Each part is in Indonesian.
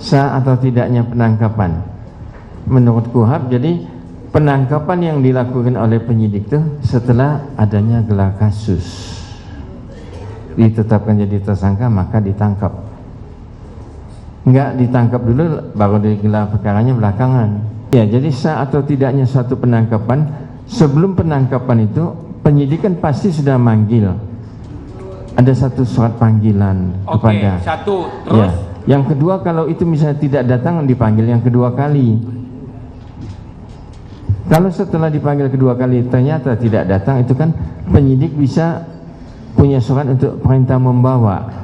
sah atau tidaknya penangkapan. Menurut KUHP, jadi penangkapan yang dilakukan oleh penyidik itu setelah adanya gelar kasus, ditetapkan jadi tersangka maka ditangkap. Enggak ditangkap dulu baru digelar perkaranya belakangan. Ya, jadi sah atau tidaknya suatu penangkapan, sebelum penangkapan itu penyidik kan pasti sudah manggil. Ada satu surat panggilan kepada. Oke, satu. Terus? Ya. Yang kedua, kalau itu misalnya tidak datang, dipanggil yang kedua kali. Kalau setelah dipanggil kedua kali ternyata tidak datang, itu kan penyidik bisa punya surat untuk perintah membawa.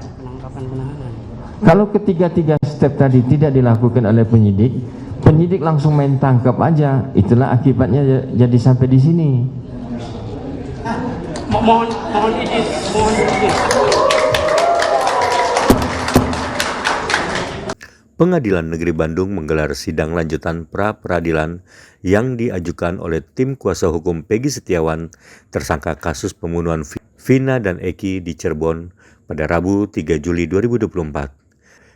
Kalau ketiga-tiga step tadi tidak dilakukan oleh penyidik, penyidik langsung main tangkap aja, itulah akibatnya jadi sampai di sini. Mohon izin. Pengadilan Negeri Bandung menggelar sidang lanjutan pra-peradilan yang diajukan oleh tim kuasa hukum Peggy Setiawan tersangka kasus pembunuhan Vina dan Eki di Cirebon pada Rabu 3 Juli 2024.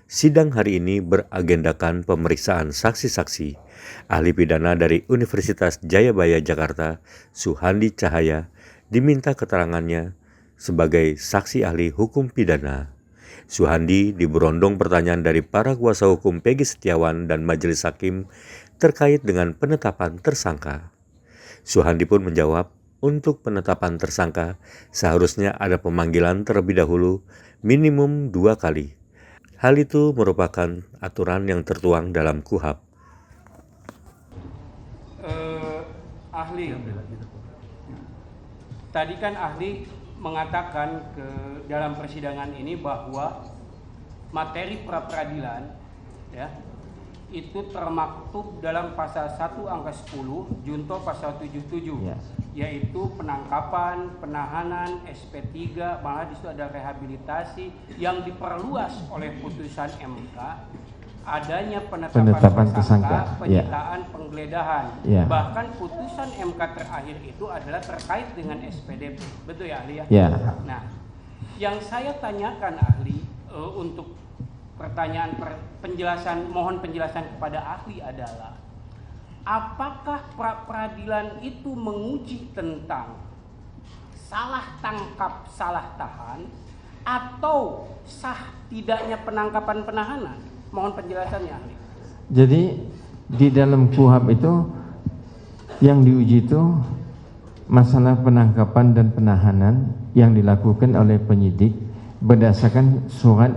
Sidang hari ini beragendakan pemeriksaan saksi-saksi. Ahli pidana dari Universitas Jayabaya Jakarta, Suhandi Cahaya, diminta keterangannya sebagai saksi ahli hukum pidana. Suhandi diberondong pertanyaan dari para kuasa hukum Peggy Setiawan dan majelis hakim terkait dengan penetapan tersangka. Suhandi pun menjawab, untuk penetapan tersangka seharusnya ada pemanggilan terlebih dahulu minimum 2 kali. Hal itu merupakan aturan yang tertuang dalam KUHP. Ahli, tadi kan ahli mengatakan ke dalam persidangan ini bahwa materi pra-peradilan ya itu termaktub dalam pasal 1 angka 10 junto pasal 77 ya, yaitu penangkapan, penahanan, SP3, malah di situ ada rehabilitasi yang diperluas oleh putusan MK, adanya penetapan tersangka, penyitaan, penggeledahan. Bahkan putusan MK terakhir itu adalah terkait dengan SPDP. Betul ya ahli ya? Nah, yang saya tanyakan ahli untuk pertanyaan mohon penjelasan kepada ahli adalah apakah pra-peradilan itu menguji tentang salah tangkap, salah tahan atau sah tidaknya penangkapan penahanan? Mohon penjelasannya ahli. Jadi di dalam KUHP itu yang diuji itu masalah penangkapan dan penahanan yang dilakukan oleh penyidik berdasarkan surat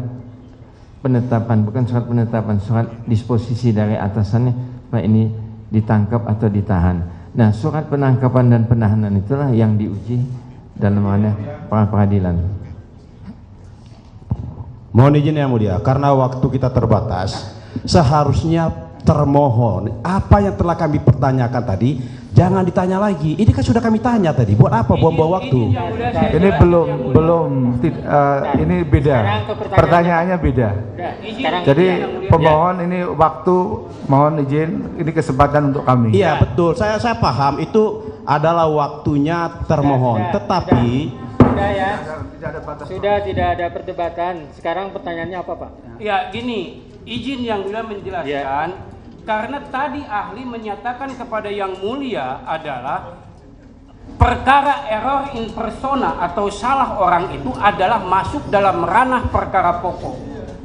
penetapan, bukan surat penetapan, surat disposisi dari atasannya, Pak ini ditangkap atau ditahan. Nah, surat penangkapan dan penahanan itulah yang diuji dalam pra peradilan. Mohon izin yang mulia, karena waktu kita terbatas, seharusnya termohon apa yang telah kami pertanyakan tadi jangan ditanya lagi. Ini kan sudah kami tanya tadi. Buat apa buang-buang waktu? Ini belum ini beda. Pertanyaannya beda. Jadi pemohon ini waktu, mohon izin, ini kesempatan untuk kami. Iya betul. Saya paham itu adalah waktunya termohon. Tetapi sudah ya. Sudah tidak ada perdebatan. Sekarang pertanyaannya apa Pak? Ya gini, izin yang mulia menjelaskan karena tadi ahli menyatakan kepada yang mulia adalah perkara error in persona atau salah orang itu adalah masuk dalam ranah perkara pokok.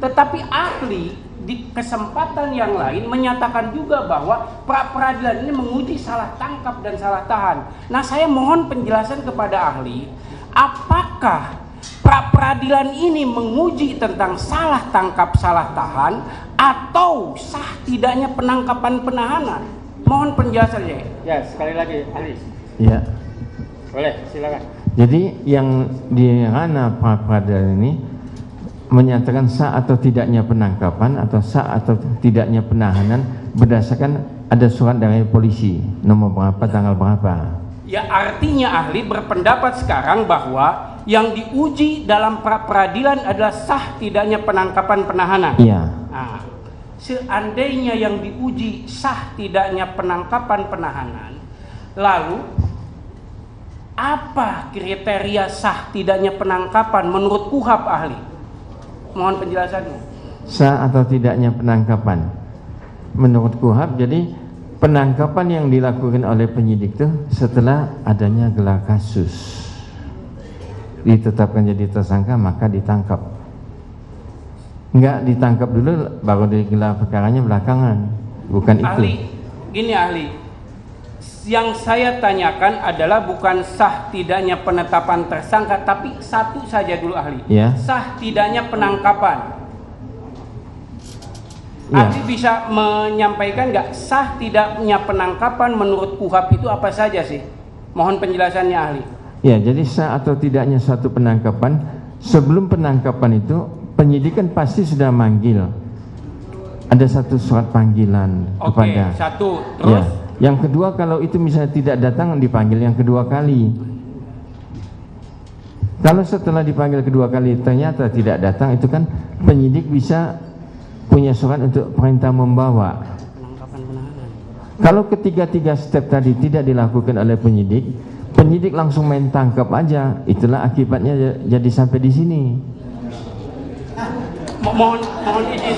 Tetapi ahli di kesempatan yang lain menyatakan juga bahwa pra-peradilan ini menguji salah tangkap dan salah tahan. Nah, saya mohon penjelasan kepada ahli, apakah pra-peradilan ini menguji tentang salah tangkap, salah tahan, atau sah tidaknya penangkapan penahanan? Mohon penjelasannya. Ya, sekali lagi, ahli. Ya. Boleh, silakan. Jadi yang di ranah pra-peradilan ini menyatakan sah atau tidaknya penangkapan atau sah atau tidaknya penahanan berdasarkan ada surat dari polisi nomor berapa, tanggal berapa. Ya, artinya ahli berpendapat sekarang bahwa yang diuji dalam pra-peradilan adalah sah tidaknya penangkapan penahanan. Iya. Nah, seandainya yang diuji sah tidaknya penangkapan penahanan, lalu apa kriteria sah tidaknya penangkapan menurut KUHP ahli? Mohon penjelasannya. sah atau tidaknya penangkapan. Menurut KUHP, jadi penangkapan yang dilakukan oleh penyidik itu setelah adanya gelar kasus, ditetapkan jadi tersangka maka ditangkap. Enggak ditangkap dulu baru digelar perkaranya belakangan, bukan itu. Ahli, gini ahli, yang saya tanyakan adalah bukan sah tidaknya penetapan tersangka, tapi satu saja dulu ahli, ya. Sah tidaknya penangkapan. Ya. Ahli bisa menyampaikan nggak sah tidaknya penangkapan menurut KUHP itu apa saja sih? Mohon penjelasannya ahli. Ya, jadi sah atau tidaknya suatu penangkapan, sebelum penangkapan itu penyidik kan pasti sudah manggil. Ada satu surat panggilan kepada. Satu. Terus? Ya. Yang kedua, kalau itu misalnya tidak datang, dipanggil yang kedua kali. Kalau setelah dipanggil kedua kali ternyata tidak datang, itu kan penyidik bisa punya surat untuk perintah membawa. Penangkapan penahanan. Kalau ketiga-tiga step tadi tidak dilakukan oleh penyidik, penyidik langsung main tangkap aja. Itulah akibatnya jadi sampai di sini. Mohon izin.